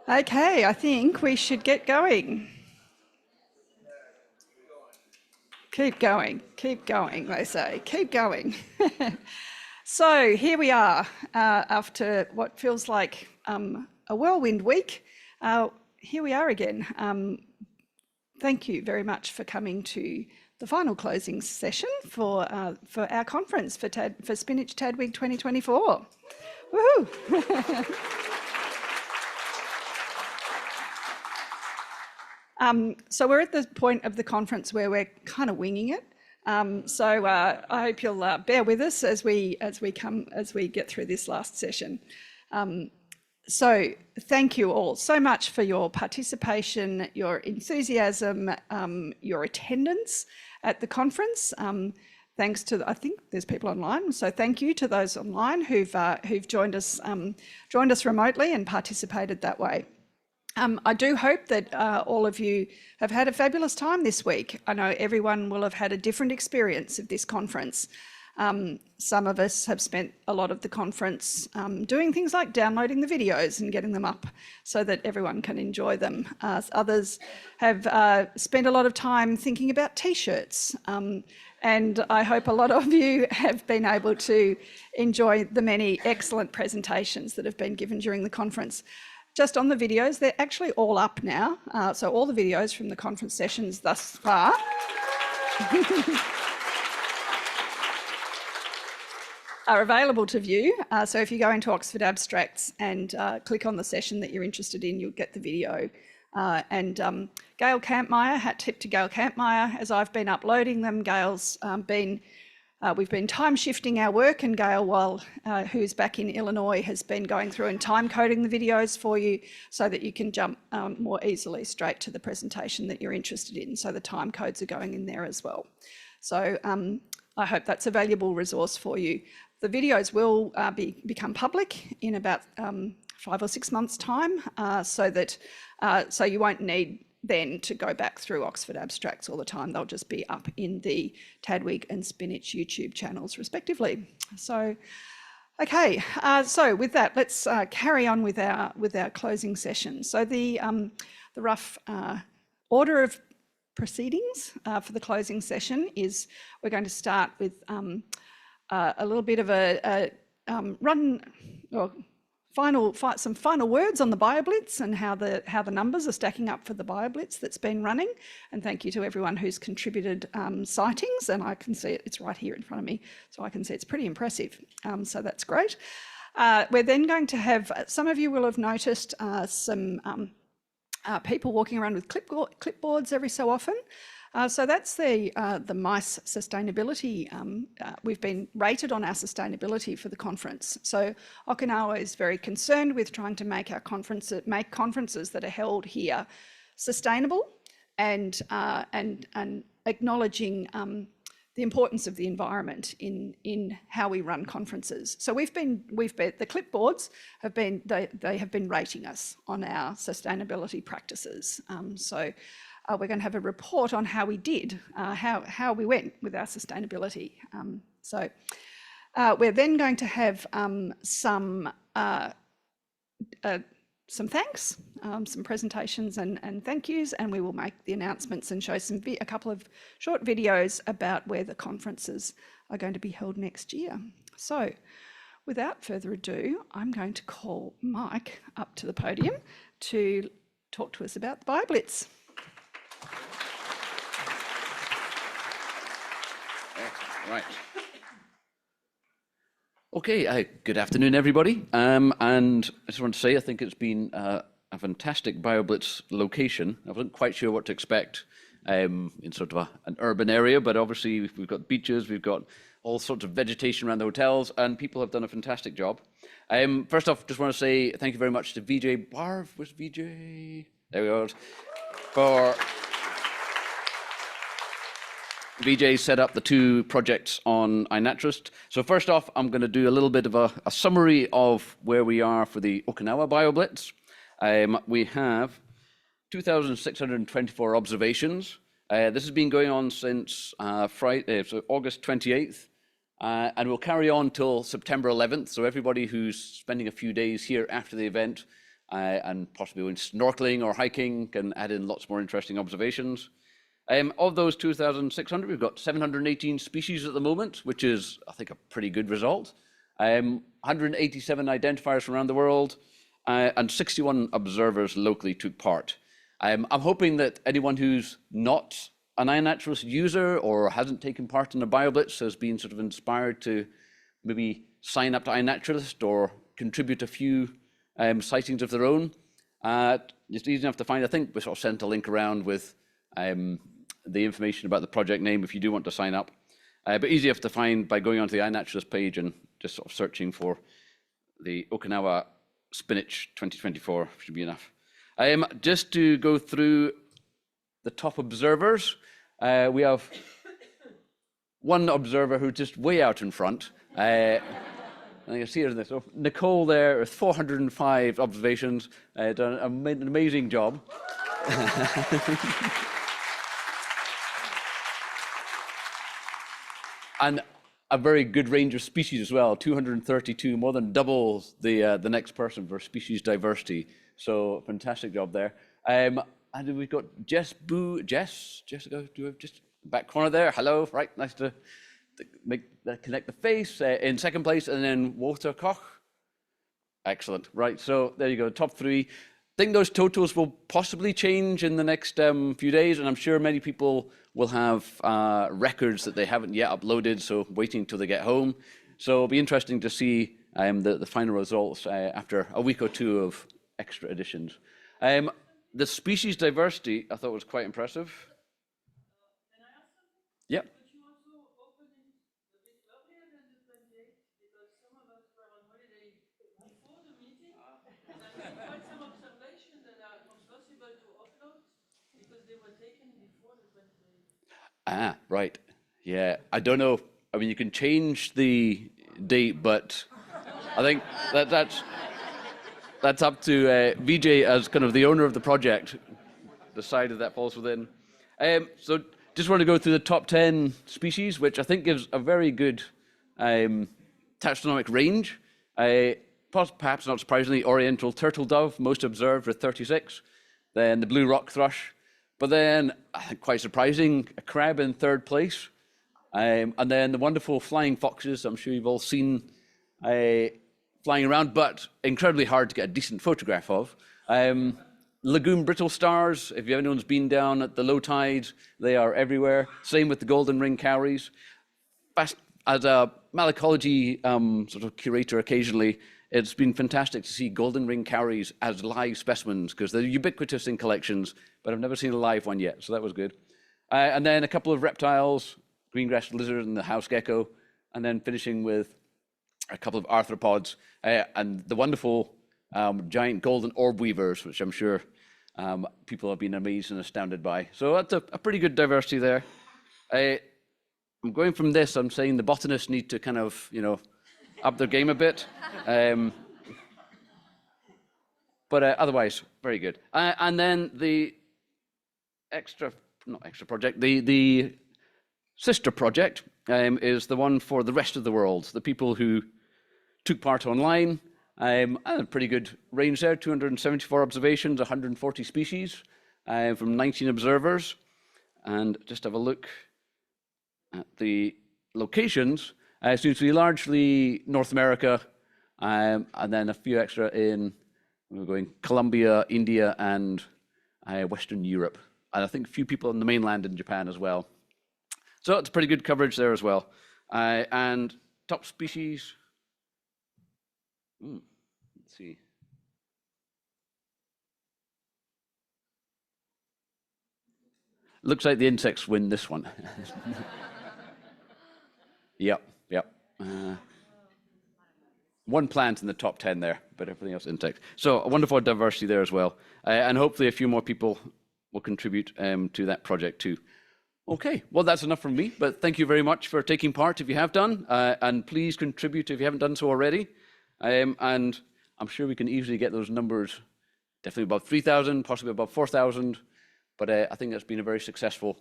Okay, I think we should get going. Keep going, they say. Keep going. So here we are, after what feels like a whirlwind week. Here we are again. Thank you very much for coming to the final closing session for our conference for SPNHC-TDWG 2024. Woohoo! So we're at the point of the conference where we're kind of winging it. So I hope you'll bear with us as we get through this last session. So thank you all so much for your participation, your enthusiasm, your attendance at the conference. Thanks to, I think there's people online, so thank you to those online who've joined us remotely and participated that way. I do hope that all of you have had a fabulous time this week. I know everyone will have had a different experience of this conference. Some of us have spent a lot of the conference doing things like downloading the videos and getting them up so that everyone can enjoy them. Others have spent a lot of time thinking about t-shirts. And I hope a lot of you have been able to enjoy the many excellent presentations that have been given during the conference. Just on the videos, they're actually all up now. So all the videos from the conference sessions thus far are available to view. So if you go into Oxford Abstracts and click on the session that you're interested in, you'll get the video. Gail Campmeyer, hat tip to Gail Campmeyer, as I've been uploading them. Gail's we've been time shifting our work, and Gail, who's back in Illinois, has been going through and time coding the videos for you so that you can jump more easily straight to the presentation that you're interested in. So the time codes are going in there as well. So I hope that's a valuable resource for you. The videos will become public in about 5 or 6 months' time, so you won't need then to go back through Oxford Abstracts all the time. They'll just be up in the TDWG and SPNHC YouTube channels respectively. So, okay, so with that, let's carry on with our closing session. So the rough order of proceedings for the closing session is we're going to start with a little bit of a some final words on the Bioblitz and how the numbers are stacking up for the Bioblitz that's been running. And thank you to everyone who's contributed sightings, and I can see it's right here in front of me, so I can see it's pretty impressive. So that's great. We're then going to have, some of you will have noticed some people walking around with clipboards every so often. So that's the MICE sustainability. We've been rated on our sustainability for the conference. So Okinawa is very concerned with trying to make conferences that are held here sustainable and acknowledging the importance of the environment in how we run conferences. So the clipboards have been rating us on our sustainability practices. We're going to have a report on how we did, how we went with our sustainability. We're then going to have some thanks, some presentations and thank yous, and we will make the announcements and show a couple of short videos about where the conferences are going to be held next year. So without further ado, I'm going to call Mike up to the podium to talk to us about the Bioblitz. Right. Okay, good afternoon, everybody. And I just want to say I think it's been a fantastic Bioblitz location. I wasn't quite sure what to expect in sort of an urban area, but obviously we've got beaches, we've got all sorts of vegetation around the hotels, and people have done a fantastic job. First off, just want to say thank you very much to VJ Barv. Where's VJ? There we go. For VJ set up the 2 projects on iNaturalist. So first off, I'm going to do a little bit of a summary of where we are for the Okinawa Bioblitz. We have 2,624 observations This has been going on since Friday, so August 28th, and will carry on till September 11th. So everybody who's spending a few days here after the event and possibly going snorkeling or hiking can add in lots more interesting observations. Of those 2,600, we've got 718 species at the moment, which is, I think, a pretty good result. 187 identifiers from around the world, and 61 observers locally took part. I'm hoping that anyone who's not an iNaturalist user or hasn't taken part in a Bioblitz has been sort of inspired to maybe sign up to iNaturalist or contribute a few sightings of their own. It's easy enough to find. I think we sort of sent a link around with the information about the project name if you do want to sign up. But easy enough to find by going onto the iNaturalist page and just sort of searching for the Okinawa Spinach 2024 should be enough. Just to go through the top observers, we have one observer who's just way out in front. I think I see her in this. So Nicole there with 405 observations, done an amazing job. And a very good range of species as well, 232, more than double the next person for species diversity. So fantastic job there. And then we've got Jessica, do we have just back corner there? Hello, right, nice to connect the face. In second place, and then Walter Koch. Excellent, right, so there you go, top three. I think those totals will possibly change in the next few days, and I'm sure many people will have records that they haven't yet uploaded, so waiting till they get home. So it'll be interesting to see the final results after a week or two of extra editions. The species diversity, I thought was quite impressive. Can I ask something? Yep. Could you also open it a bit earlier than the 28th? Because some of us were on holiday before the meeting, and I made quite some observations that are impossible to upload because they were taken before the 28th. Ah, right. Yeah, I don't know. I mean, you can change the date, but I think that's up to VJ as kind of the owner of the project, decided that falls within. So just want to go through the top 10 species, which I think gives a very good taxonomic range. Perhaps not surprisingly, oriental turtle dove, most observed with 36. Then the blue rock thrush. But then, I think quite surprising, a crab in third place. And then the wonderful flying foxes, I'm sure you've all seen flying around, but incredibly hard to get a decent photograph of. Lagoon brittle stars, if anyone's been down at the low tide, they are everywhere. Same with the golden ring cowries. As a malacology sort of curator occasionally, it's been fantastic to see golden ring cowries as live specimens because they're ubiquitous in collections, but I've never seen a live one yet, so that was good. And then a couple of reptiles, green-grass lizard and the house gecko, and then finishing with a couple of arthropods and the wonderful giant golden orb weavers, which I'm sure people have been amazed and astounded by. So that's a pretty good diversity there. I'm going from this, I'm saying the botanists need to kind of, up their game a bit. But otherwise, very good. And then the not extra project, the sister project is the one for the rest of the world, the people who took part online. And a pretty good range there, 274 observations, 140 species from 19 observers. And just have a look at the locations. Seems to be largely North America, and then a few extra in, we're going Colombia, India, and Western Europe. And I think a few people on the mainland in Japan as well. So it's pretty good coverage there as well. And top species, let's see. Looks like the insects win this one. Yep. One plant in the top 10 there, but everything else insects. So a wonderful diversity there as well. And hopefully a few more people will contribute to that project too. Okay, well, that's enough from me, but thank you very much for taking part if you have done, and please contribute if you haven't done so already. And I'm sure we can easily get those numbers definitely above 3,000, possibly above 4,000, but I think that's been a very successful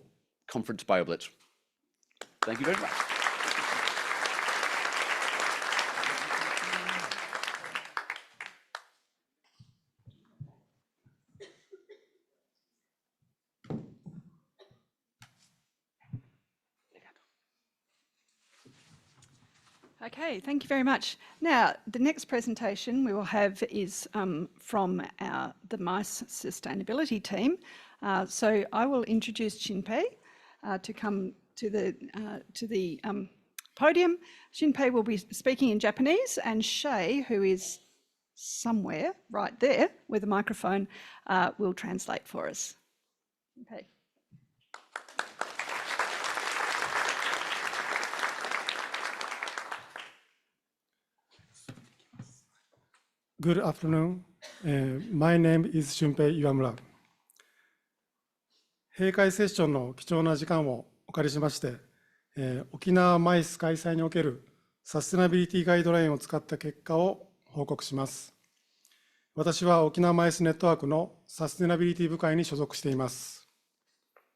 conference Bioblitz. Thank you very much. Okay, thank you very much. Now, the next presentation we will have is from the MICE sustainability team. So I will introduce Shinpei to come to the podium. Shinpei will be speaking in Japanese, and Shay, who is somewhere right there with a microphone, will translate for us. Okay. Good afternoon. My name is Shunpei Iwamura. 閉会セッションの貴重な時間をお借りしまして、沖縄マイス開催におけるサステナビリティガイドラインを使った結果を報告します。私は沖縄マイスネットワークのサステナビリティ部会に所属しています。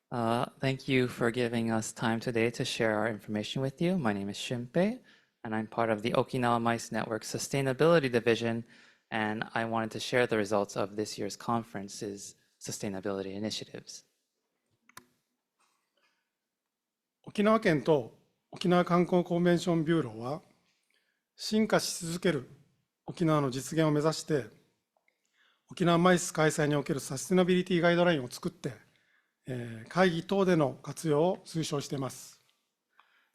Thank you for giving us time today to share our information with you. My name is Shunpei, and I'm part of the Okinawa Mice Network Sustainability Division, and I wanted to share the results of this year's conference's sustainability initiatives. 沖縄県と沖縄観光コンベンションビューローは、進化し続ける沖縄の実現を目指して、沖縄マイス開催におけるサステナビリティガイドラインを作って、会議等での活用を推奨しています。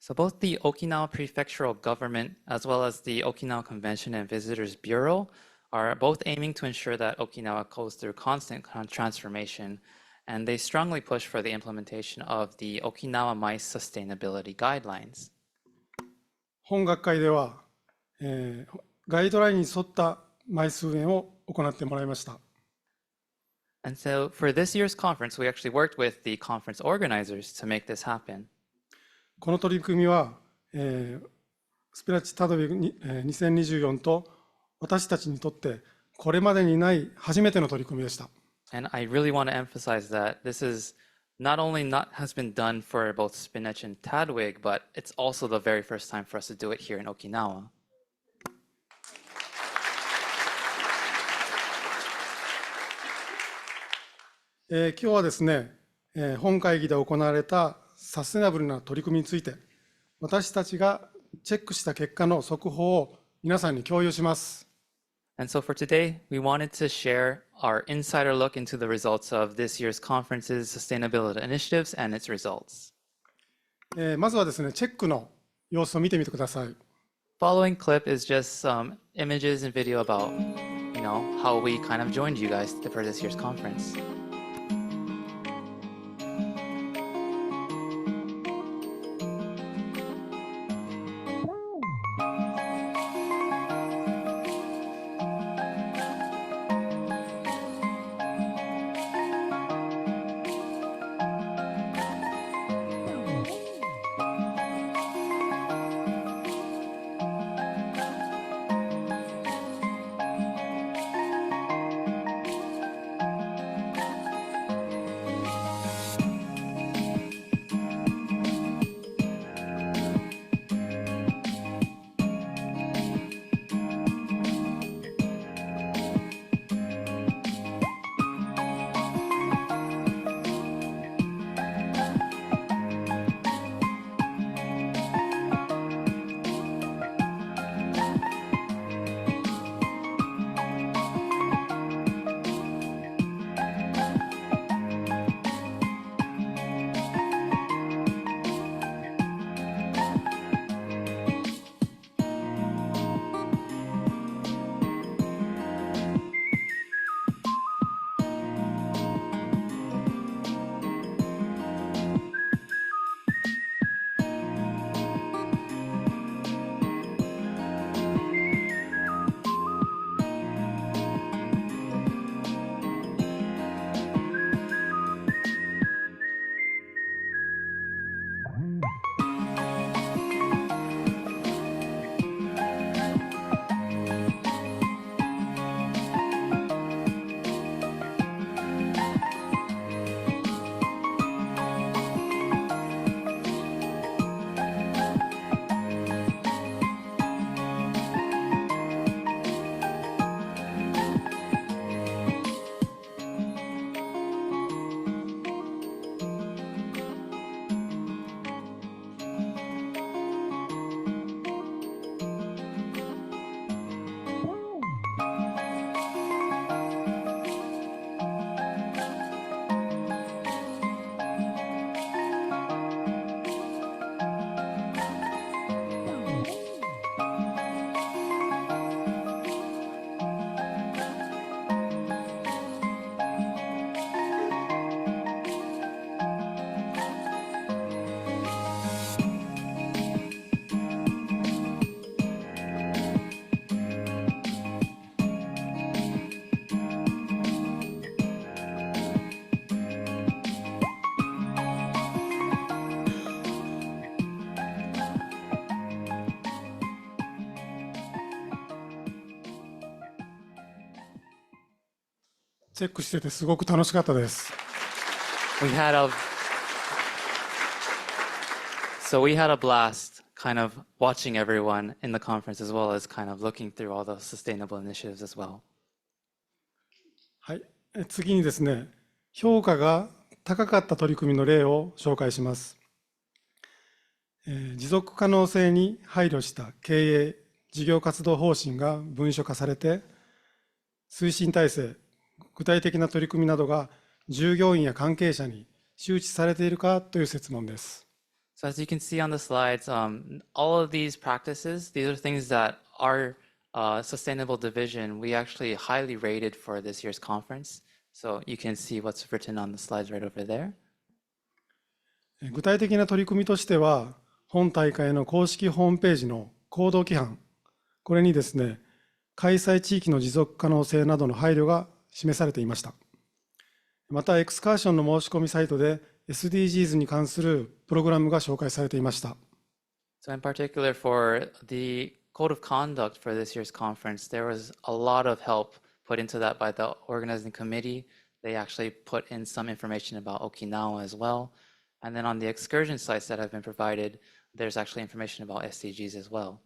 So both the Okinawa Prefectural Government as well as the Okinawa Convention and Visitors Bureau are both aiming to ensure that Okinawa goes through constant transformation, and they strongly push for the implementation of the Okinawa Mice Sustainability Guidelines. 本学会では、ガイドラインに沿ったマイス運営を行ってもらいました。And so for this year's conference, we actually worked with the conference organizers to make this happen. この取り組みは、スピナッチタドビ2024と私たちにとってこれまでにない初めての取り組みでした。And I really want to emphasize that this is not only has been done for both SPNHC and TDWG, but it's also the very first time for us to do it here in Okinawa. 今日はですね、本会議で行われたサステナブルな取り組みについて、私たちがチェックした結果の速報を皆さんに共有します。And so for today, we wanted to share our insider look into the results of this year's conference's sustainability initiatives and its results. まずはですね、チェックの様子を見てみてください。Following clip is just some images and video about, how we kind of joined you guys for this year's conference. チェックしててすごく楽しかったです。We had a So we had a blast kind of watching everyone in the conference as well as kind of looking through all the sustainable initiatives as well. はい、次にですね、評価が高かった取り組みの例を紹介します。持続可能性に配慮した経営、事業活動方針が文書化されて、推進体制、具体的な取り組みなどが従業員や関係者に周知されているかという設問です。So as you can see on the slides, all of these practices, these are things that our sustainable division, we actually highly rated for this year's conference. So you can see what's written on the slides right over there. 具体的な取り組みとしては、本大会の公式ホームページの行動規範、これにですね、開催地域の持続可能性などの配慮が示されていました。また、エクスカーションの申し込みサイトで SDGs に関するプログラムが紹介されていました。So in particular for the code of conduct for this year's conference, there was a lot of help put into that by the organizing committee. They actually put in some information about Okinawa as well. And then on the excursion sites that have been provided, there's actually information about SDGs as well.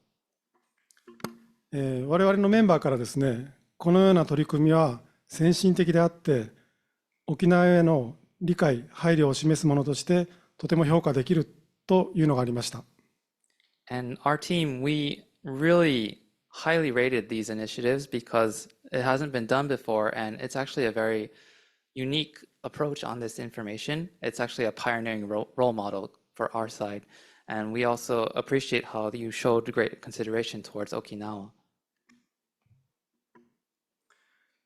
我々のメンバーからですね、このような取り組みは先進的であって、沖縄への理解、配慮を示すものとしてとても評価できるというのがありました。And our team, we really highly rated these initiatives because it hasn't been done before, and it's actually a very unique approach on this information. It's actually a pioneering role model for our side. And we also appreciate how you showed great consideration towards Okinawa.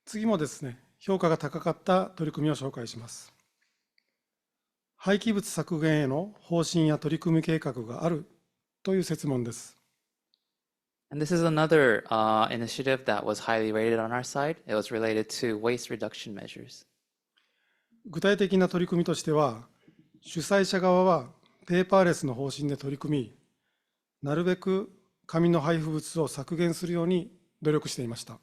次もですね、評価が高かった取り組みを紹介します。廃棄物削減への方針や取り組み計画があるという設問です。And this is another initiative that was highly rated on our side. It was related to waste reduction measures. 具体的な取り組みとしては、主催者側はペーパーレスの方針で取り組み、なるべく紙の配布物を削減するように努力していました。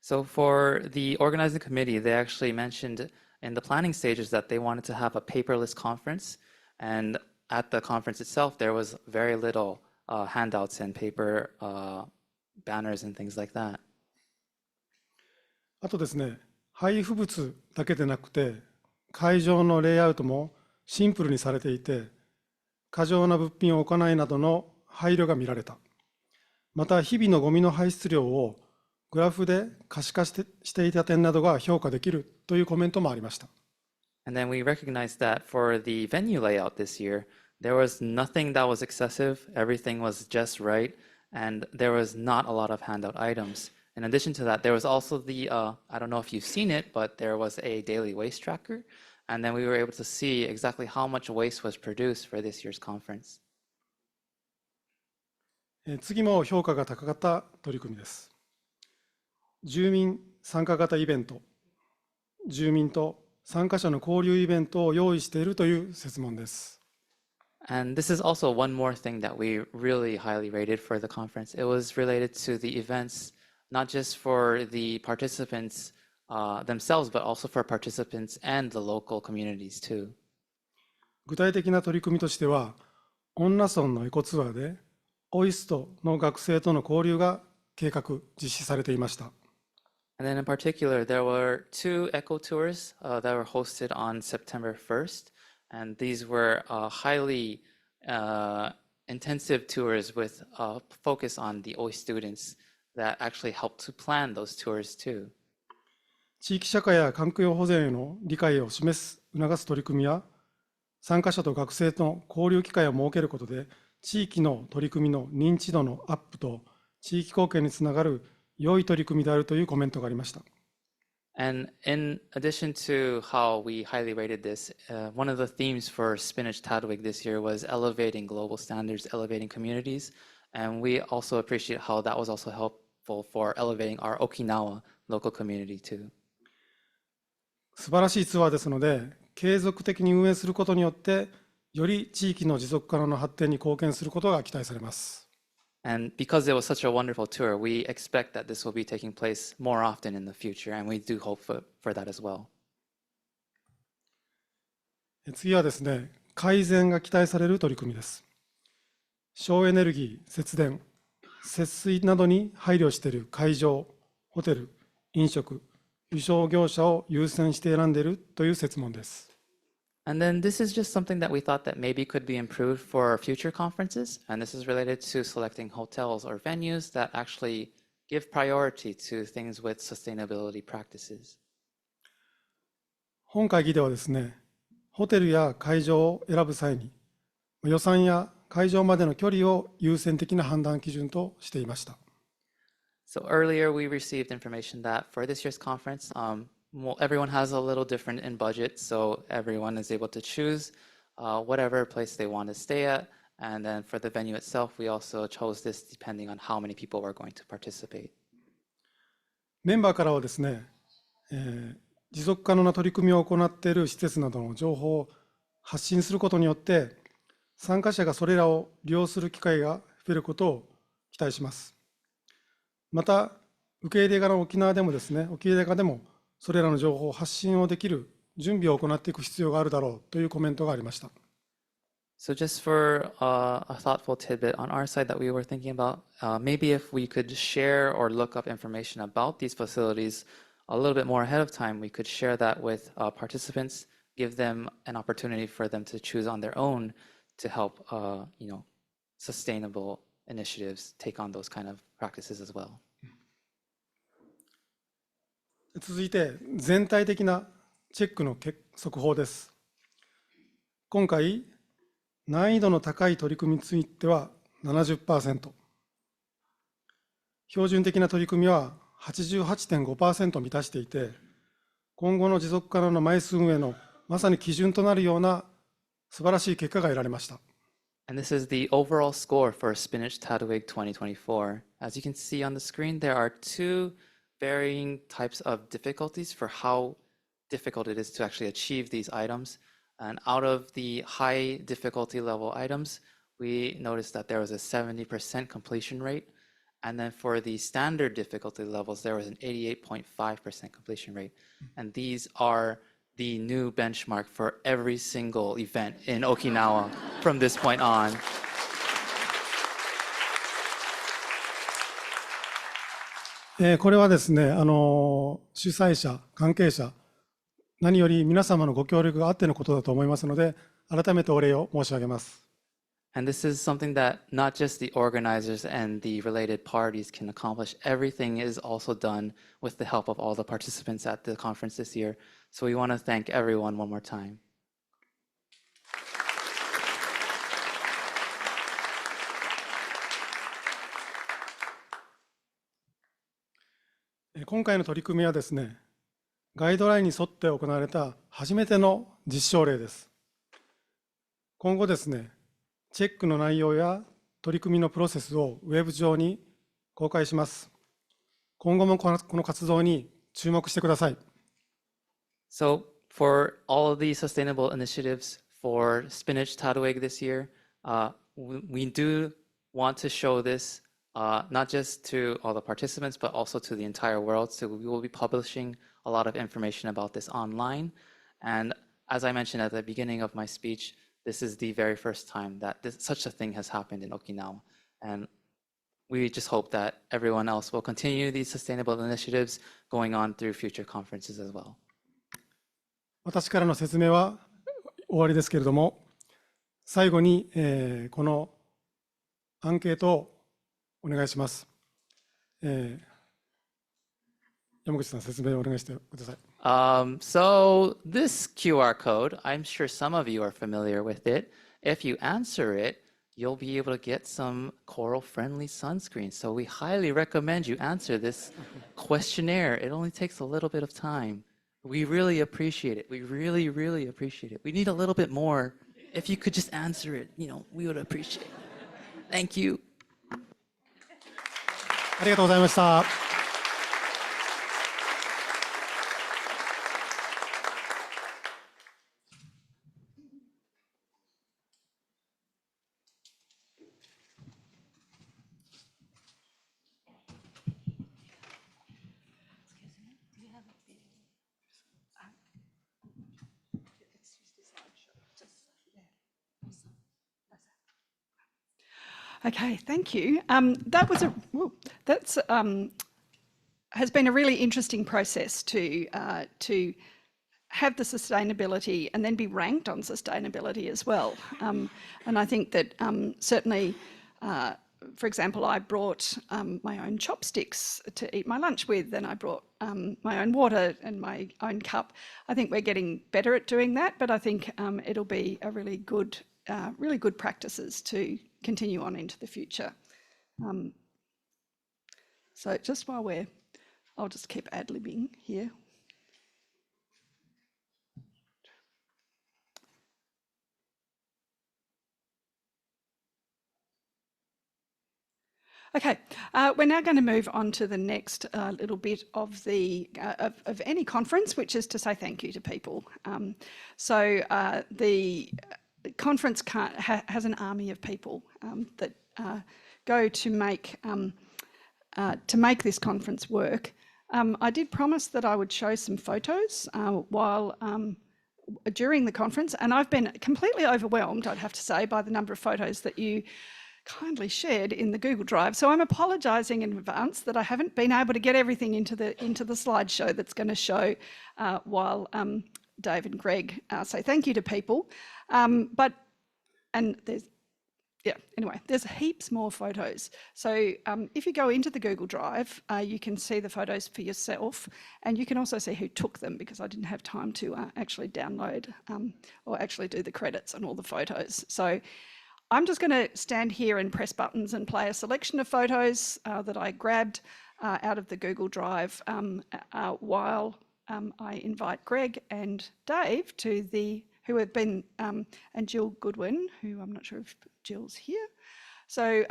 So for the organizing committee, they actually mentioned in the planning stages that they wanted to have a paperless conference. And at the conference itself, there was very little handouts and paper banners and things like that. あとですね、配布物だけでなくて、会場のレイアウトもシンプルにされていて、過剰な物品を置かないなどの配慮が見られた。また、日々のゴミの排出量をグラフで可視化していた点などが評価できるというコメントもありました。And then we recognized that for the venue layout this year, there was nothing that was excessive, everything was just right, and there was not a lot of handout items. In addition to that, there was also the, I don't know if you've seen it, but there was a daily waste tracker, and then we were able to see exactly how much waste was produced for this year's conference. 次も評価が高かった取り組みです。住民参加型イベント、住民と参加者の交流イベントを用意しているという設問です。And this is also one more thing that we really highly rated for the conference. It was related to the events, not just for the participants themselves, but also for participants and the local communities too. 具体的な取り組みとしては、恩納村のエコツアーで、オイストの学生との交流が計画、実施されていました。And then in particular, there were 2 eco tours that were hosted on September 1st. And these were highly intensive tours with a focus on the OI students that actually helped to plan those tours too. 地域社会や環境保全への理解を促す取り組みや、参加者と学生との交流機会を設けることで、地域の取り組みの認知度のアップと地域貢献につながる良い取り組みであるというコメントがありました。And in addition to how we highly rated this, one of the themes for SPNHC-TDWG this year was elevating global standards, elevating communities. And we also appreciate how that was also helpful for elevating our Okinawa local community too. 素晴らしいツアーですので、継続的に運営することによって、より地域の持続可能な発展に貢献することが期待されます。And because it was such a wonderful tour, we expect that this will be taking place more often in the future, and we do hope for that as well. 次はですね、改善が期待される取り組みです。省エネルギー、節電、節水などに配慮している会場、ホテル、飲食、輸送業者を優先して選んでいるという設問です。And then this is just something that we thought that maybe could be improved for future conferences. And this is related to selecting hotels or venues that actually give priority to things with sustainability practices. 本会議ではですね、ホテルや会場を選ぶ際に、予算や会場までの距離を優先的な判断基準としていました。So earlier we received information that for this year's conference, everyone has a little different in budget, so everyone is able to choose whatever place they want to stay at. And then for the venue itself, we also chose this depending on how many people were going to participate. メンバーからはですね、持続可能な取り組みを行っている施設などの情報を発信することによって、参加者がそれらを利用する機会が増えることを期待します。また、受け入れ側の沖縄でもですね、受け入れ側でもそれらの情報を発信をできる準備を行っていく必要があるだろうというコメントがありました。So just for a thoughtful tidbit on our side that we were thinking about, maybe if we could share or look up information about these facilities a little bit more ahead of time, we could share that with participants, give them an opportunity for them to choose on their own to help, sustainable initiatives take on those kind of practices as well. 続いて、全体的なチェックの速報です。今回、難易度の高い取り組みについては 70%、標準的な取り組みは 88.5% 満たしていて、今後の持続可能な枚数運営のまさに基準となるような素晴らしい結果が得られました。And this is the overall score for SPNHC-TDWG 2024. As you can see on the screen, there are two varying types of difficulties for how difficult it is to actually achieve these items. And out of the high difficulty level items, we noticed that there was a 70% completion rate. And then for the standard difficulty levels, there was an 88.5% completion rate. And these are the new benchmark for every single event in Okinawa from this point on. これはですね、主催者、関係者、何より皆様のご協力があってのことだと思いますので、改めてお礼を申し上げます。And this is something that not just the organizers and the related parties can accomplish. Everything is also done with the help of all the participants at the conference this year. So we want to thank everyone one more time. 今回の取り組みはですね、ガイドラインに沿って行われた初めての実証例です。今後ですね、チェックの内容や取り組みのプロセスをウェブ上に公開します。今後もこの活動に注目してください。So for all of these sustainable initiatives for SPNHC-TDWG this year, we do want to show this not just to all the participants, but also to the entire world. So we will be publishing a lot of information about this online. And as I mentioned at the beginning of my speech, this is the very first time that such a thing has happened in Okinawa. And we just hope that everyone else will continue these sustainable initiatives going on through future conferences as well. 私からの説明は終わりですけれども、最後に、このアンケートをお願いします。山口さん、説明をお願いしてください。So this QR code, I'm sure some of you are familiar with it. If you answer it, you'll be able to get some coral-friendly sunscreen. So we highly recommend you answer this questionnaire. It only takes a little bit of time. We really appreciate it. We really, really appreciate it. We need a little bit more. If you could just answer it, we would appreciate it. Thank you. ありがとうございました。Okay, thank you. That was that's has been a really interesting process to have the sustainability and then be ranked on sustainability as well. And I think that certainly, for example, I brought my own chopsticks to eat my lunch with, and I brought my own water and my own cup. I think we're getting better at doing that, but I think it'll be a really good practices to continue on into the future. So just while I'll just keep ad-libbing here. Okay, we're now going to move on to the next little bit of the of any conference, which is to say thank you to people. So the conference has an army of people that go to make this conference work. I did promise that I would show some photos while during the conference, and I've been completely overwhelmed, I'd have to say, by the number of photos that you kindly shared in the Google Drive. So I'm apologising in advance that I haven't been able to get everything into the slideshow that's going to show while Dave and Greg say thank you to people. There's heaps more photos. So if you go into the Google Drive, you can see the photos for yourself, and you can also see who took them, because I didn't have time to actually download or actually do the credits on all the photos. So I'm just going to stand here and press buttons and play a selection of photos that I grabbed out of the Google Drive while I invite Greg and Dave who have been, and Jill Goodwin, who I'm not sure if Jill's here. So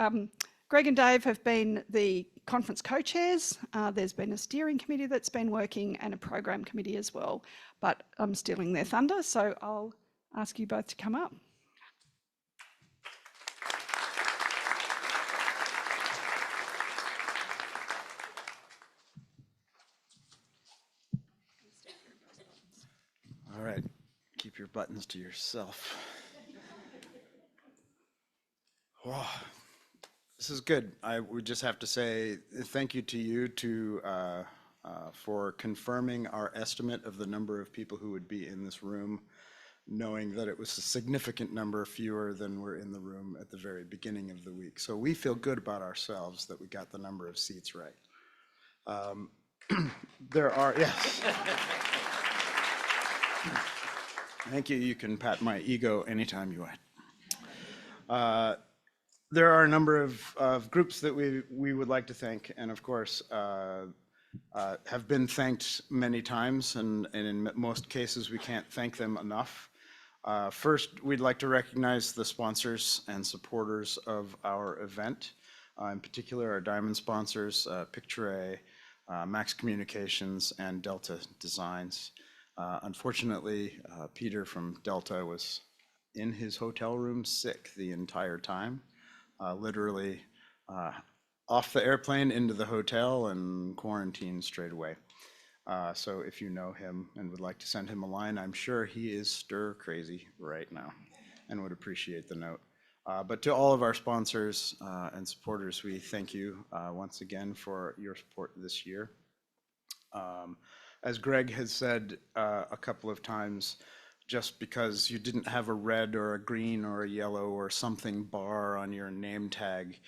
Greg and Dave have been the conference co-chairs. There's been a steering committee that's been working and a program committee as well, but I'm stealing their thunder, so I'll ask you both to come up. All right, keep your buttons to yourself. Wow, this is good. I would just have to say thank you to you for confirming our estimate of the number of people who would be in this room, knowing that it was a significant number fewer than were in the room at the very beginning of the week. So we feel good about ourselves that we got the number of seats right. There are, yes. Thank you. You can pat my ego anytime you want. There are a number of groups that we would like to thank, and of course have been thanked many times, and in most cases we can't thank them enough. First, we'd like to recognize the sponsors and supporters of our event, in particular our diamond sponsors, Picture, Max Communications, and Delta Designs. Unfortunately, Peter from Delta was in his hotel room sick the entire time, literally off the airplane into the hotel and quarantined straight away. So if you know him and would like to send him a line, I'm sure he is stir crazy right now and would appreciate the note. But to all of our sponsors and supporters, we thank you once again for your support this year. As Greg has said a couple of times, just because you didn't have a red or a green or a yellow or something bar on your name tag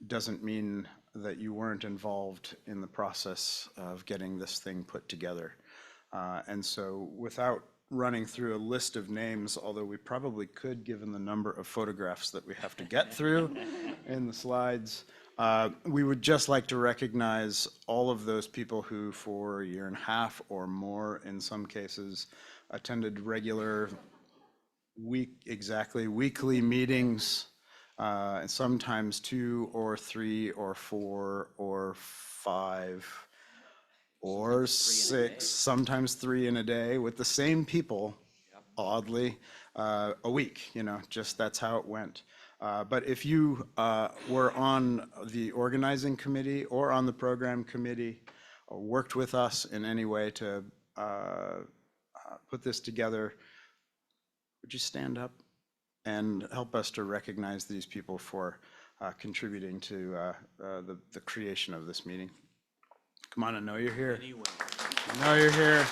doesn't mean that you weren't involved in the process of getting this thing put together. And so without running through a list of names, although we probably could given the number of photographs that we have to get through in the slides, we would just like to recognize all of those people who for a year and a half or more in some cases attended regular weekly meetings, and sometimes 2 or 3 or 4 or 5 or 6, sometimes 3 in a day with the same people, oddly, a week, just that's how it went. But if you were on the organizing committee or on the program committee or worked with us in any way to put this together, would you stand up and help us to recognize these people for contributing to the creation of this meeting. Come on, I know you're here. I know you're here.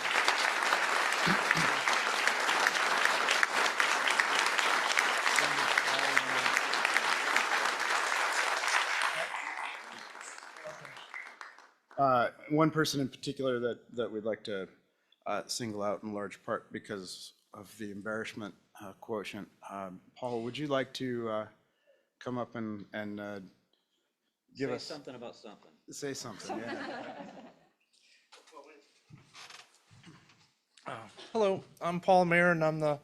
One person in particular that we'd like to single out in large part because of the embarrassment quotient. Paul, would you like to come up and give us something about something? Say something, yeah. Hello, I'm Paul Mayer, and I'm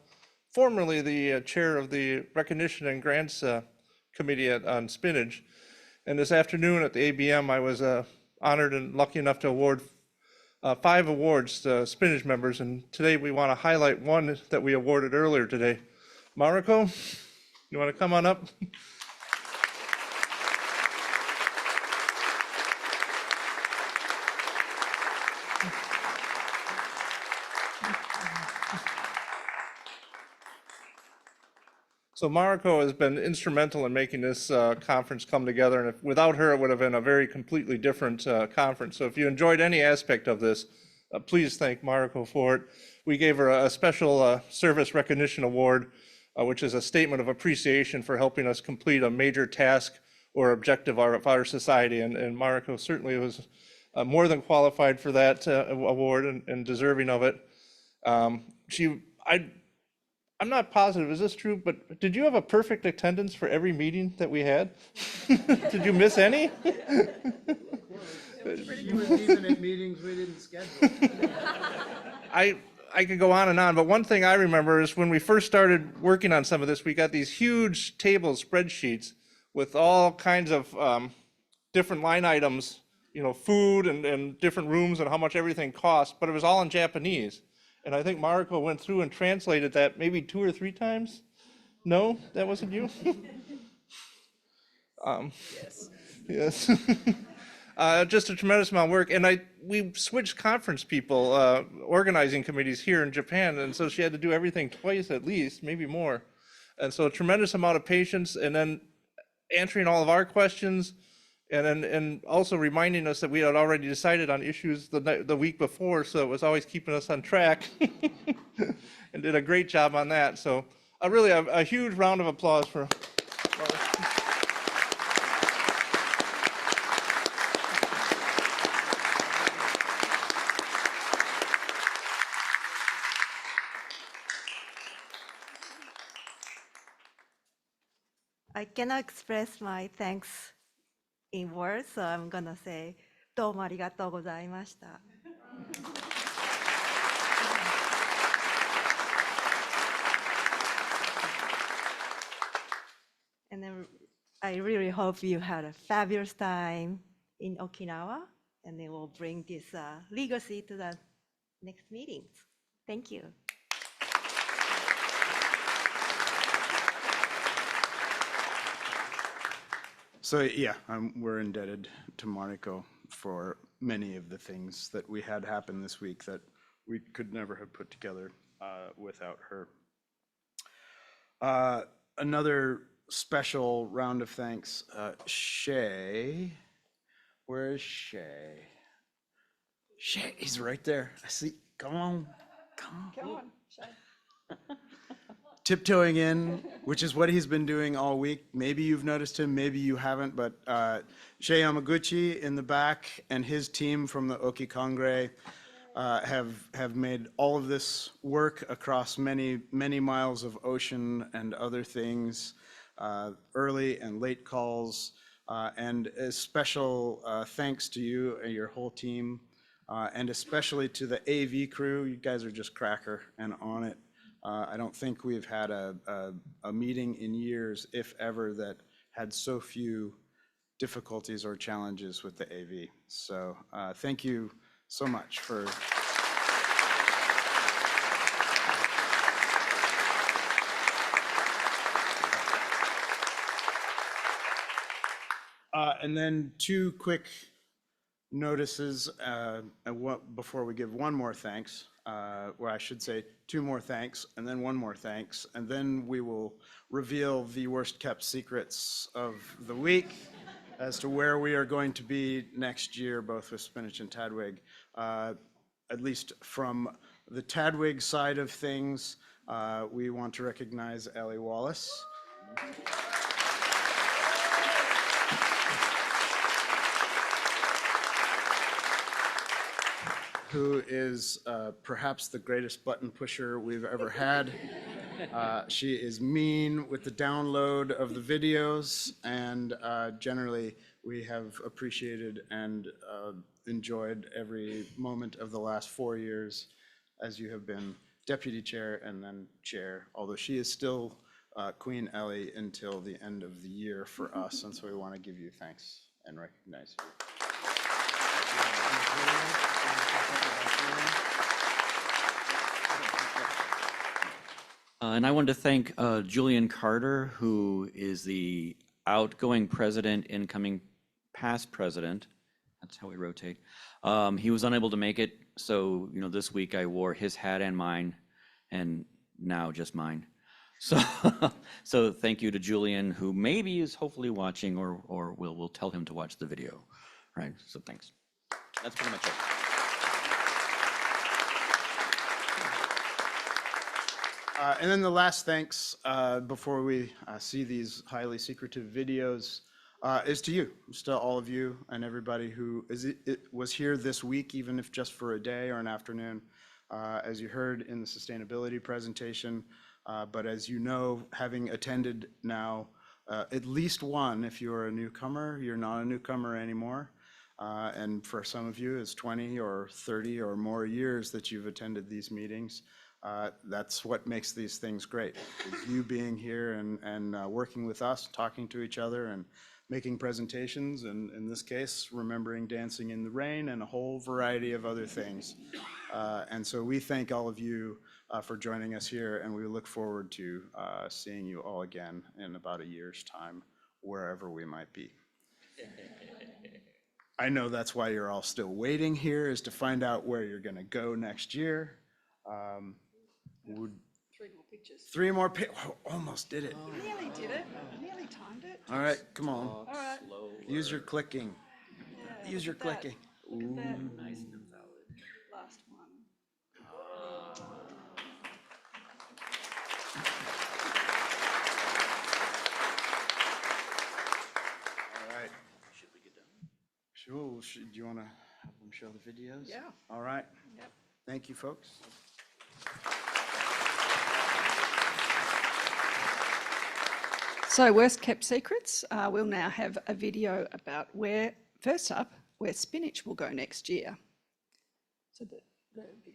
formerly the chair of the Recognition and Grants Committee on Spinach. And this afternoon at the ABM, I was honored and lucky enough to award 5 awards to Spinach members, and today we want to highlight one that we awarded earlier today. Mariko, you want to come on up? So Mariko has been instrumental in making this conference come together, and without her, it would have been a very completely different conference. So if you enjoyed any aspect of this, please thank Mariko for it. We gave her a special service recognition award, which is a statement of appreciation for helping us complete a major task or objective of our society, and Mariko certainly was more than qualified for that award and deserving of it. I'm not positive, is this true, but did you have a perfect attendance for every meeting that we had? Did you miss any? She was even at meetings we didn't schedule. I could go on and on, but one thing I remember is when we first started working on some of this, we got these huge tables, spreadsheets, with all kinds of different line items, you know, food and different rooms and how much everything cost, but it was all in Japanese. And I think Mariko went through and translated that maybe 2 or 3 times. No, that wasn't you? Yes. Just a tremendous amount of work. And we switched conference people, organizing committees here in Japan. And so she had to do everything twice at least, maybe more. And so a tremendous amount of patience, and then answering all of our questions, and also reminding us that we had already decided on issues the week before, so it was always keeping us on track, and did a great job on that. So really a huge round of applause for. I cannot express my thanks in words, so I'm gonna say, どうもありがとうございました。And then I really hope you had a fabulous time in Okinawa, and they will bring this legacy to the next meetings. Thank you. So yeah, we're indebted to Mariko for many of the things that we had happen this week that we could never have put together without her. Another special round of thanks, Shay. Where is Shay? Shay, he's right there. I see. Come on. Come on, Shay. Tiptoeing in, which is what he's been doing all week. Maybe you've noticed him, maybe you haven't, but Shay Yamaguchi in the back and his team from the Oki Kongre have made all of this work across many, many miles of ocean and other things, early and late calls, and a special thanks to you and your whole team, and especially to the AV crew. You guys are just cracker and on it. I don't think we've had a meeting in years, if ever, that had so few difficulties or challenges with the AV. So thank you so much for. And then 2 quick notices before we give one more thanks. well, I should say 2 more thanks, and then 1 more thanks, and then we will reveal the worst kept secrets of the week as to where we are going to be next year, both with Spinach and Tadwig. At least from the Tadwig side of things, we want to recognize Ellie Wallace. Who is perhaps the greatest button pusher we've ever had. She is mean with the download of the videos, and generally we have appreciated and enjoyed every moment of the last 4 years as you have been deputy chair and then chair, although she is still Queen Ellie until the end of the year for us, and so we want to give you thanks and recognize you. And I wanted to thank Julian Carter, who is the outgoing president, incoming past president. That's how we rotate. He was unable to make it, so this week I wore his hat and mine, and now just mine. So, so thank you to Julian, who maybe is hopefully watching, or we'll tell him to watch the video. Right. So thanks. That's pretty much it. And then the last thanks before we see these highly secretive videos is to you, it's to all of you and everybody who was here this week, even if just for a day or an afternoon, as you heard in the sustainability presentation. But as you know, having attended now at least one, if you're a newcomer, you're not a newcomer anymore. And for some of you, it's 20 or 30 or more years that you've attended these meetings. That's what makes these things great, is you being here and working with us, talking to each other and making presentations, and in this case, remembering Dancing in the Rain and a whole variety of other things. And so we thank all of you for joining us here, and we look forward to seeing you all again in about a year's time, wherever we might be. I know that's why you're all still waiting here, is to find out where you're going to go next year. 3 more pictures. 3 more almost did it. Nearly did it. Nearly timed it. All right, come on. All right. Use your clicking. Yeah, Use your look at that. clicking. Look at that. Nice and valid. Last one. All right. Should we get done? Sure. Do you want to have them show the videos? Yeah. All right. Yep. Thank you, folks. So worst kept secrets, we'll now have a video about first up, where spinach will go next year. So the videos.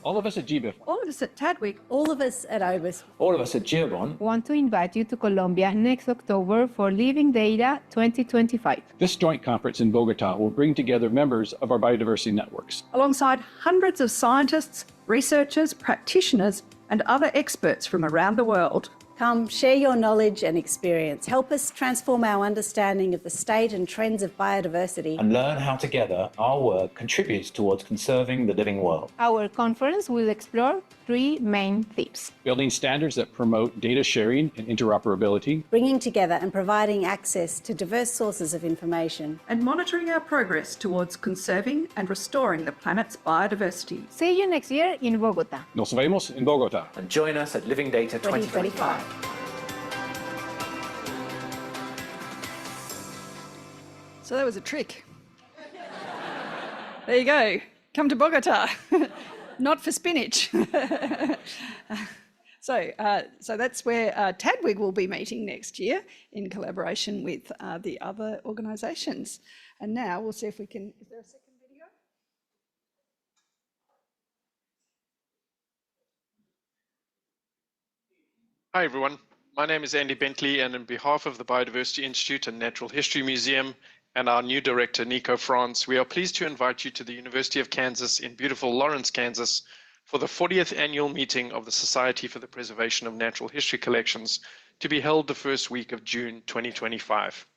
All of us at GBIF, All of us at Tadwig All of us at OBIS all of us at GeoBon, want to invite you to Colombia next October for Living Data 2025. this joint conference in Bogota will bring together members of our biodiversity networks. Alongside hundreds of scientists, researchers, practitioners, and other experts from around the world. Come share your knowledge and experience. Help us transform our understanding of the state and trends of biodiversity. And learn how together our work contributes towards conserving the living world. Our conference will explore 3 main themes. Building standards that promote data sharing and interoperability, Bringing together and providing access to diverse sources of information. And monitoring our progress towards conserving and restoring the planet's biodiversity. See you next year in Bogota. nos vemos en Bogotá. And join us at Living Data 2025. So that was a trick. There you go. Come to Bogota. Not for spinach. So that's where Tadwig will be meeting next year in collaboration with the other organisations. And now we'll see if we can, is there a second video? Hi everyone, My name is Andy Bentley, and on behalf of the Biodiversity Institute and Natural History Museum and our new director, Nico Franz, we are pleased to invite you to the University of Kansas in beautiful Lawrence, Kansas, for the 40th annual meeting of the Society for the Preservation of Natural History Collections, to be held the first week of June 2025.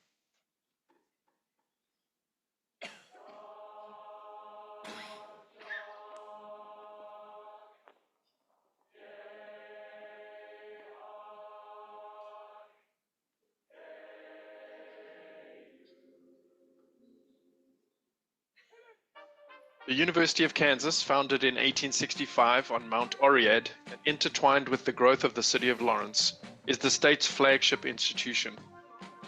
The University of Kansas, founded in 1865 on Mount Oread and intertwined with the growth of the city of Lawrence, is the state's flagship institution.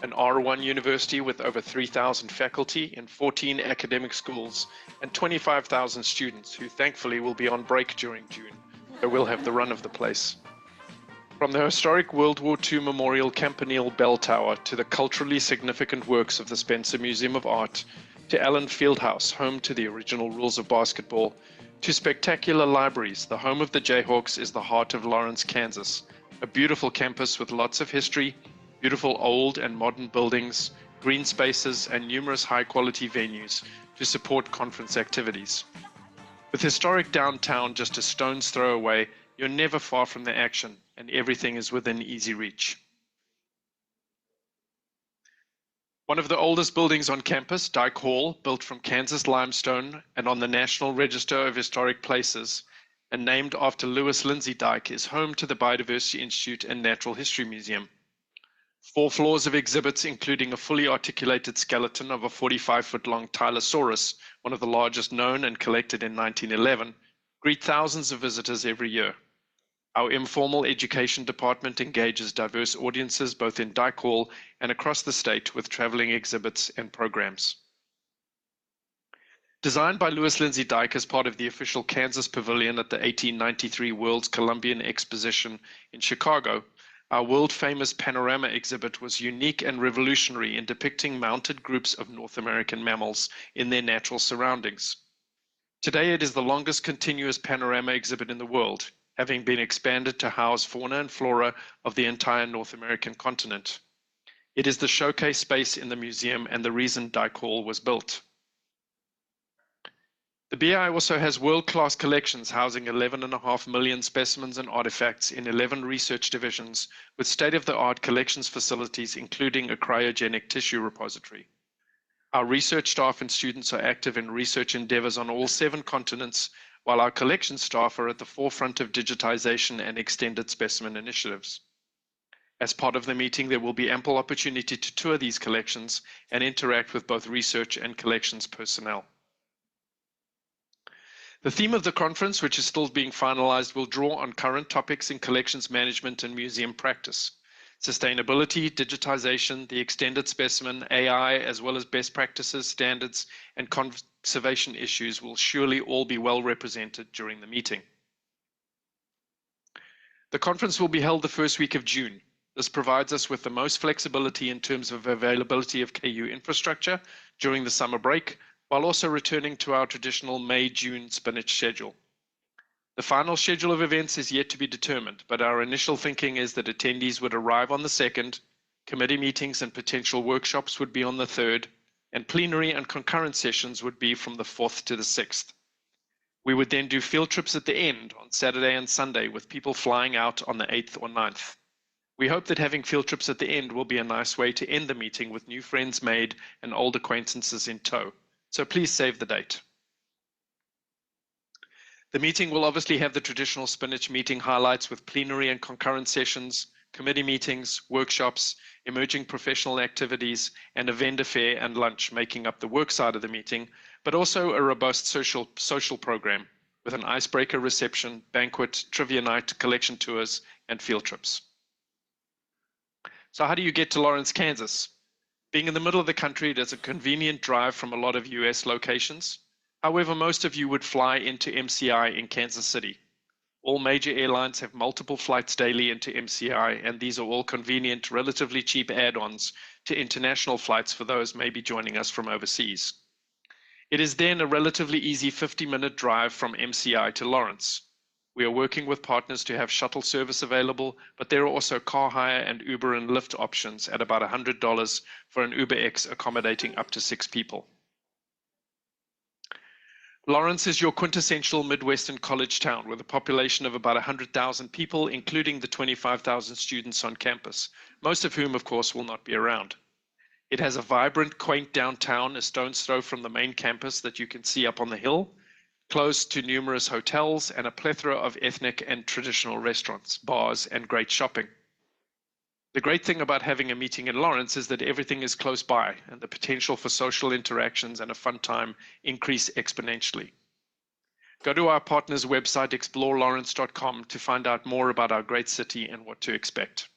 An R1 university with over 3,000 faculty in 14 academic schools and 25,000 students who thankfully will be on break during June, so we'll have the run of the place. From the historic World War II Memorial Campanile Bell Tower to the culturally significant works of the Spencer Museum of Art, to Allen Fieldhouse, home to the original rules of basketball, to spectacular libraries, the home of the Jayhawks is the heart of Lawrence, Kansas, a beautiful campus with lots of history, beautiful old and modern buildings, green spaces, and numerous high-quality venues to support conference activities. With historic downtown just a stone's throw away, you're never far from the action, and everything is within easy reach. One of the oldest buildings on campus, Dyke Hall, built from Kansas limestone and on the National Register of Historic Places, and named after Lewis Lindsay Dyke, is home to the Biodiversity Institute and Natural History Museum. 4 floors of exhibits, including a fully articulated skeleton of a 45-foot-long Tylosaurus, one of the largest known and collected in 1911, greet thousands of visitors every year. Our informal education department engages diverse audiences both in Dyke Hall and across the state with traveling exhibits and programs. Designed by Lewis Lindsay Dyke as part of the official Kansas Pavilion at the 1893 World's Columbian Exposition in Chicago, our world-famous panorama exhibit was unique and revolutionary in depicting mounted groups of North American mammals in their natural surroundings. Today it is the longest continuous panorama exhibit in the world, having been expanded to house fauna and flora of the entire North American continent. It is the showcase space in the museum and the reason Dyke Hall was built. The BI also has world-class collections housing 11.5 million specimens and artifacts in 11 research divisions with state-of-the-art collections facilities, including a cryogenic tissue repository. Our research staff and students are active in research endeavors on all 7 continents, while our collection staff are at the forefront of digitization and extended specimen initiatives. As part of the meeting, there will be ample opportunity to tour these collections and interact with both research and collections personnel. The theme of the conference, which is still being finalized, will draw on current topics in collections management and museum practice. Sustainability, digitization, the extended specimen, AI, as well as best practices, standards, and conservation issues will surely all be well represented during the meeting. The conference will be held the first week of June. This provides us with the most flexibility in terms of availability of KU infrastructure during the summer break, while also returning to our traditional May-June spinach schedule. The final schedule of events is yet to be determined, but our initial thinking is that attendees would arrive on the 2nd, committee meetings and potential workshops would be on the 3rd, and plenary and concurrent sessions would be from the 4th to the 6th. We would then do field trips at the end on Saturday and Sunday with people flying out on the 8th or 9th. We hope that having field trips at the end will be a nice way to end the meeting with new friends made and old acquaintances in tow. So please save the date. The meeting will obviously have the traditional spinach meeting highlights with plenary and concurrent sessions, committee meetings, workshops, emerging professional activities, and a vendor fair and lunch making up the work side of the meeting, but also a robust social program with an icebreaker reception, banquet, trivia night, collection tours, and field trips. So how do you get to Lawrence, Kansas? Being in the middle of the country, it is a convenient drive from a lot of US locations. However, most of you would fly into MCI in Kansas City. All major airlines have multiple flights daily into MCI, and these are all convenient, relatively cheap add-ons to international flights for those maybe joining us from overseas. It is then a relatively easy 50-minute drive from MCI to Lawrence. We are working with partners to have shuttle service available, but there are also car hire and Uber and Lyft options at about $100 for an UberX accommodating up to 6 people. Lawrence is your quintessential Midwestern college town with a population of about 100,000 people, including the 25,000 students on campus, most of whom, of course, will not be around. It has a vibrant, quaint downtown, a stone's throw from the main campus that you can see up on the hill, close to numerous hotels and a plethora of ethnic and traditional restaurants, bars, and great shopping. The great thing about having a meeting in Lawrence is that everything is close by and the potential for social interactions and a fun time increase exponentially. Go to our partner's website, explorelawrence.com, to find out more about our great city and what to expect.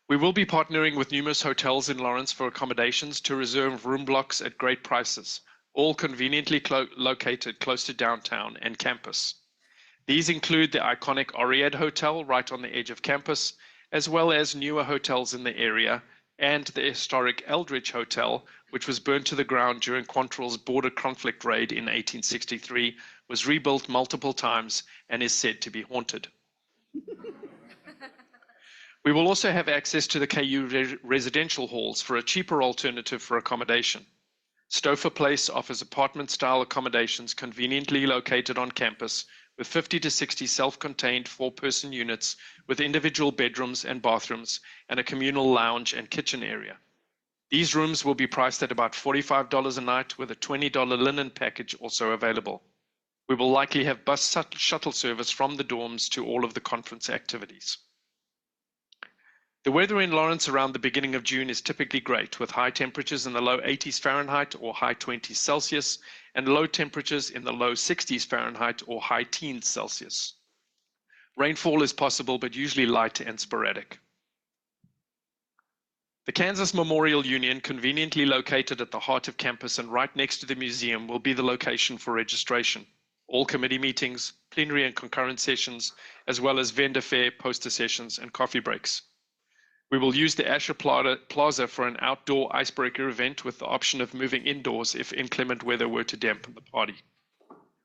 We will be partnering with numerous hotels in Lawrence for accommodations to reserve room blocks at great prices, all conveniently located close to downtown and campus. These include the iconic Oriad Hotel right on the edge of campus, as well as newer hotels in the area, and the historic Eldridge Hotel, which was burned to the ground during Quantrill's border conflict raid in 1863, was rebuilt multiple times and is said to be haunted. We will also have access to the KU residential halls for a cheaper alternative for accommodation. Stouffer Place offers apartment-style accommodations conveniently located on campus with 50 to 60 self-contained 4-person units with individual bedrooms and bathrooms and a communal lounge and kitchen area. These rooms will be priced at about $45 a night with a $20 linen package also available. We will likely have bus shuttle service from the dorms to all of the conference activities. The weather in Lawrence around the beginning of June is typically great, with high temperatures in the low 80s Fahrenheit or high 20s Celsius, and low temperatures in the low 60s Fahrenheit or high teens Celsius. Rainfall is possible, but usually light and sporadic. The Kansas Memorial Union, conveniently located at the heart of campus and right next to the museum, will be the location for registration. All committee meetings, plenary and concurrent sessions, as well as vendor fair, poster sessions, and coffee breaks. We will use the Asher Plaza for an outdoor icebreaker event with the option of moving indoors if inclement weather were to dampen the party.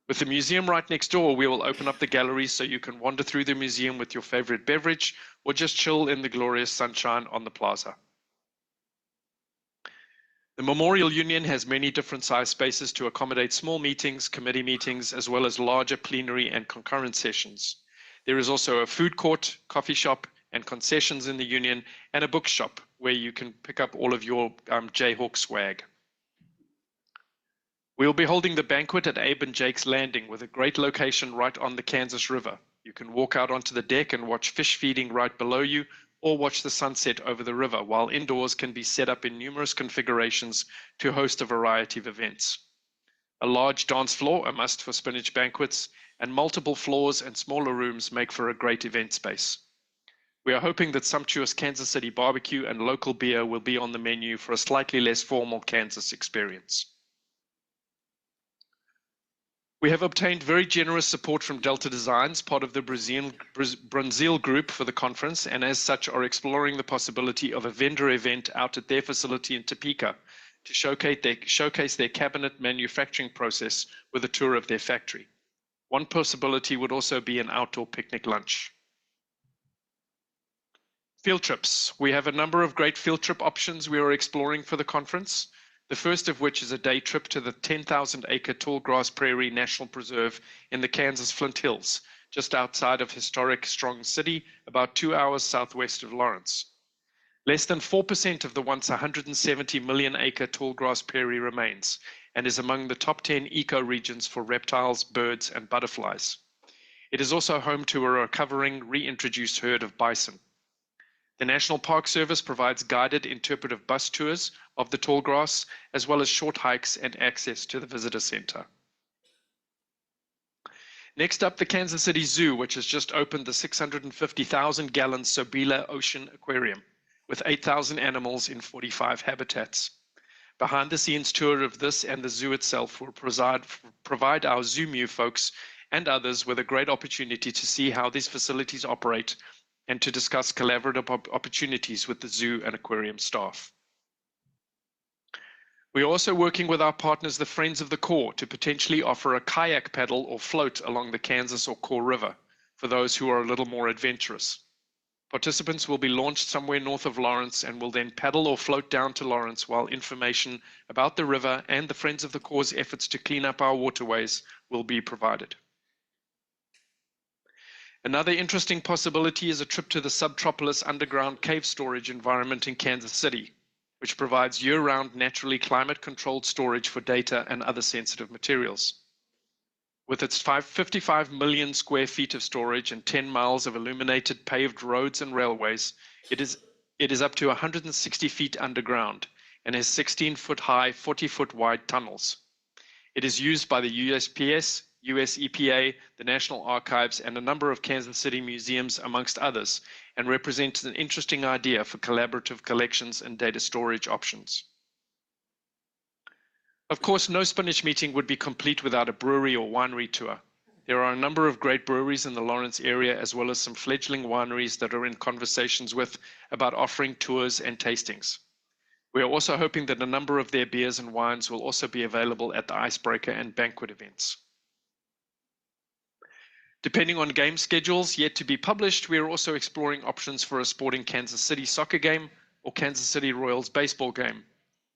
With the museum right next door, we will open up the galleries so you can wander through the museum with your favorite beverage or just chill in the glorious sunshine on the plaza. The Memorial Union has many different size spaces to accommodate small meetings, committee meetings, as well as larger plenary and concurrent sessions. There is also a food court, coffee shop, and concessions in the Union, and a bookshop where you can pick up all of your Jayhawk swag. We'll be holding the banquet at Abe and Jake's Landing with a great location right on the Kansas River. You can walk out onto the deck and watch fish feeding right below you, or watch the sunset over the river, while indoors can be set up in numerous configurations to host a variety of events. A large dance floor, a must for spinach banquets, and multiple floors and smaller rooms make for a great event space. We are hoping that sumptuous Kansas City barbecue and local beer will be on the menu for a slightly less formal Kansas experience. We have obtained very generous support from Delta Designs, part of the Brazil group for the conference, and as such are exploring the possibility of a vendor event out at their facility in Topeka to showcase their cabinet manufacturing process with a tour of their factory. One possibility would also be an outdoor picnic lunch. Field trips. We have a number of great field trip options we are exploring for the conference. The first of which is a day trip to the 10,000-acre Tallgrass Prairie National Preserve in the Kansas Flint Hills, just outside of historic Strong City, about 2 hours southwest of Lawrence. Less than 4% of the once 170 million-acre Tallgrass Prairie remains, and is among the top 10 ecoregions for reptiles, birds, and butterflies. It is also home to a recovering, reintroduced herd of bison. The National Park Service provides guided interpretive bus tours of the tallgrass, as well as short hikes and access to the visitor center. Next up, the Kansas City Zoo, which has just opened the 650,000-gallon Sobila Ocean Aquarium, with 8,000 animals in 45 habitats. Behind-the-scenes tour of this and the zoo itself will provide our ZooMu folks and others with a great opportunity to see how these facilities operate and to discuss collaborative opportunities with the zoo and aquarium staff. We're also working with our partners, the Friends of the Core, to potentially offer a kayak paddle or float along the Kansas or Core River for those who are a little more adventurous. Participants will be launched somewhere north of Lawrence and will then paddle or float down to Lawrence while information about the river and the Friends of the Core's efforts to clean up our waterways will be provided. Another interesting possibility is a trip to the Subtropolis underground cave storage environment in Kansas City, which provides year-round naturally climate-controlled storage for data and other sensitive materials. With its 55 million square feet of storage and 10 miles of illuminated paved roads and railways, it is up to 160 feet underground and has 16-foot high, 40-foot wide tunnels. It is used by the USPS, US EPA, the National Archives, and a number of Kansas City museums, amongst others, and represents an interesting idea for collaborative collections and data storage options. Of course, no Spinach meeting would be complete without a brewery or winery tour. There are a number of great breweries in the Lawrence area, as well as some fledgling wineries that are in conversations with about offering tours and tastings. We are also hoping that a number of their beers and wines will also be available at the Icebreaker and banquet events. Depending on game schedules yet to be published, we are also exploring options for a sporting Kansas City soccer game or Kansas City Royals baseball game.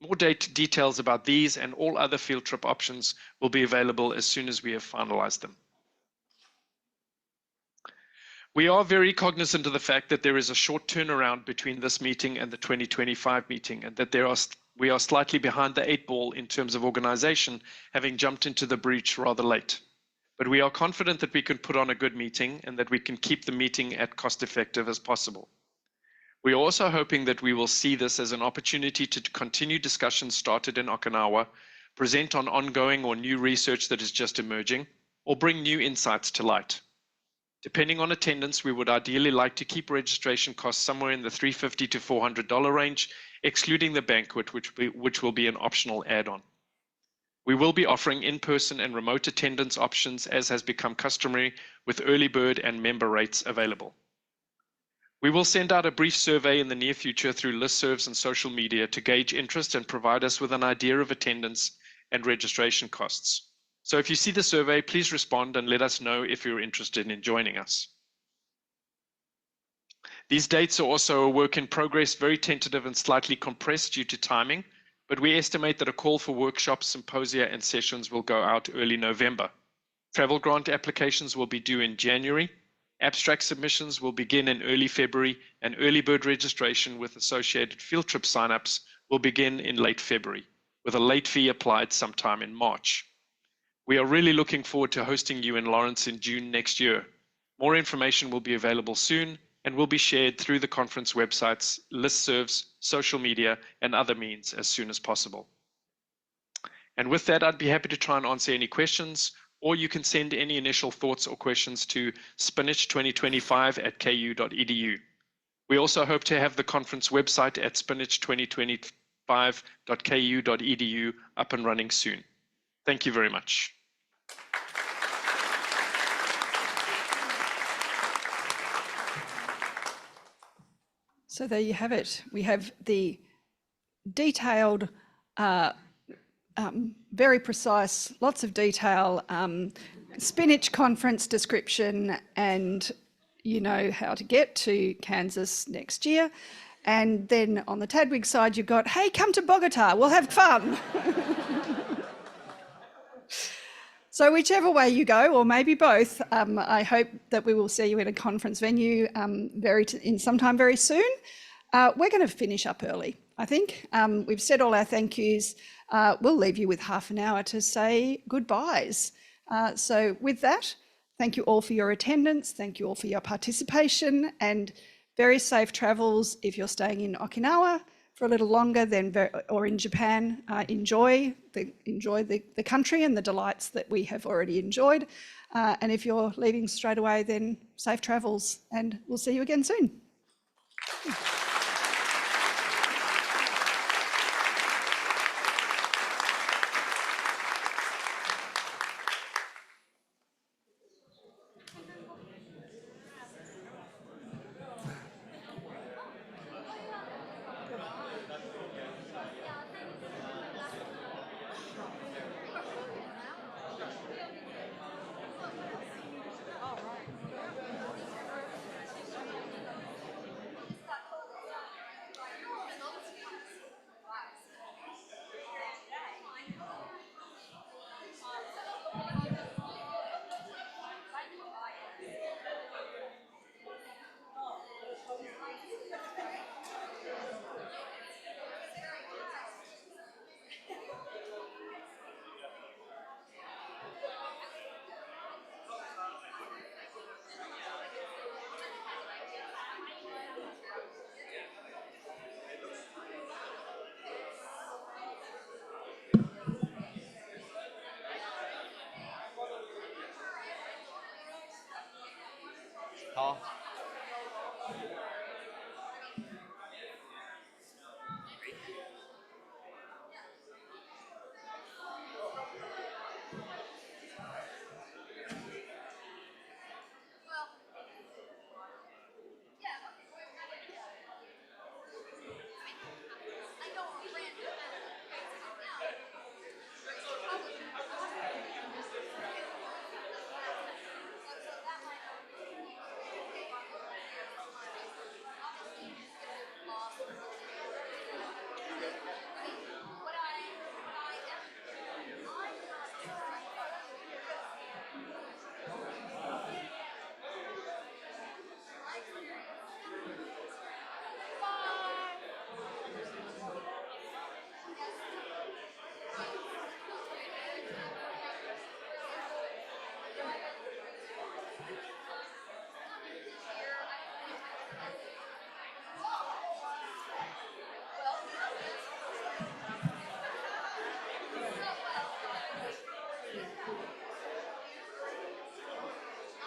More details about these and all other field trip options will be available as soon as we have finalized them. We are very cognizant of the fact that there is a short turnaround between this meeting and the 2025 meeting, and that we are slightly behind the 8 ball in terms of organization, having jumped into the breach rather late. But we are confident that we can put on a good meeting and that we can keep the meeting as cost-effective as possible. We are also hoping that we will see this as an opportunity to continue discussions started in Okinawa, present on ongoing or new research that is just emerging, or bring new insights to light. Depending on attendance, we would ideally like to keep registration costs somewhere in the $350 to $400 range, excluding the banquet, which will be an optional add-on. We will be offering in-person and remote attendance options, as has become customary, with early bird and member rates available. We will send out a brief survey in the near future through listservs and social media to gauge interest and provide us with an idea of attendance and registration costs. So if you see the survey, please respond and let us know if you're interested in joining us. These dates are also a work in progress, very tentative and slightly compressed due to timing, but we estimate that a call for workshops, symposia, and sessions will go out early November. Travel grant applications will be due in January. Abstract submissions will begin in early February, and early bird registration with associated field trip signups will begin in late February, with a late fee applied sometime in March. We are really looking forward to hosting you in Lawrence in June next year. More information will be available soon and will be shared through the conference websites, listservs, social media, and other means as soon as possible. And with that, I'd be happy to try and answer any questions, or you can send any initial thoughts or questions to spinach2025@ku.edu. We also hope to have the conference website at spinach2025.ku.edu up and running soon. Thank you very much. So there you have it. We have the detailed, very precise, lots of detail, Spinach conference description, and you know how to get to Kansas next year. And then on the Tadwig side, you've got, hey, come to Bogota, we'll have fun. So whichever way you go, or maybe both, I hope that we will see you in a conference venue sometime very soon. We're going to finish up early, I think. We've said all our thank yous. We'll leave you with half an hour to say goodbyes. So with that, thank you all for your attendance. Thank you all for your participation, and very safe travels if you're staying in Okinawa for a little longer or in Japan. Enjoy the country and the delights that we have already enjoyed. And if you're leaving straight away, then safe travels, and we'll see you again soon.